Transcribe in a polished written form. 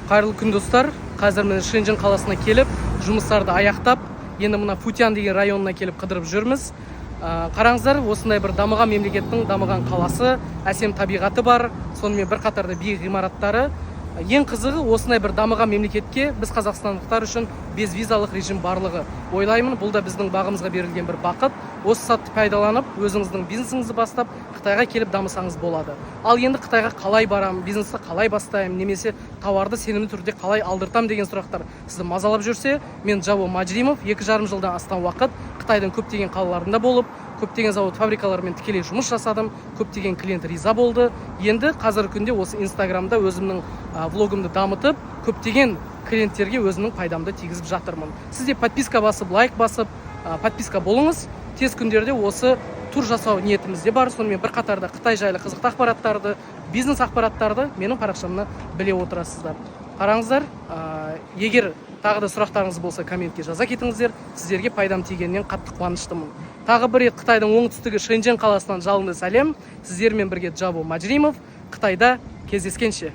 Қайырлы күн достар. Қазір мен Шэньчжэнь қаласына келіп, жұмыстарды аяқтап, енді мына Футян деген районына келіп қыдырып жүрміз. Қараңыздар, осындай бір дамыған мемлекеттің дамыған қаласы, әсем табиғаты бар, сонымен бір қатарда биік ғимараттары. Ең қызығы, осындай бір дамыған мемлекетке біз қазақстандықтар үшін безвизалық режим барлығы. Ойлаймын, бұл да біздің бағымызға берілген бір бақыт. Осы сәтті пайдаланып, өзіңіздің бизнесіңізді бастап, Қытайға келіп дамысаңыз болады. Ал енді Қытайға қалай барам, бизнесті қалай бастаймын, немесе тауарды сенімді түрде қалай алдыртам деген сұрақтар сізді мазалап жүрсе, мен Джабо Мажримов 2,5 жылдан астам уақыт Қытайдың көптеген қалаларында болып, көптеген завод фабрикалармен тікелей жұмыс жасадым, көптеген клиент риза болды. Енді қазіргі күнде осы Инстаграмда өзімнің влогымды дамытып, көптеген клиенттерге өзімнің пайдамды тигізіп жатырмын. Сізде подписка басып, лайк басып, подписка болыңыз. Тез күндерде осы тур жасау ниетімізде бар. Сонымен бір қатарда Қытай жайлы қызықты ақпараттарды, бизнес ақпараттарды менің парақшамда біле отырасыздар. Қараңыздар, егер тағы да сұрақтарыңыз болса, комментке жаза кетіңіздер. Сіздерге пайдам тигеннен қатты қуаныштымын. Тағы бір рет Қытайдың оңтүстігі Шэньчжэнь қаласынан жалынды сәлем. Сіздермен бірге Джабо Мажримов. Қытайда кездескенше.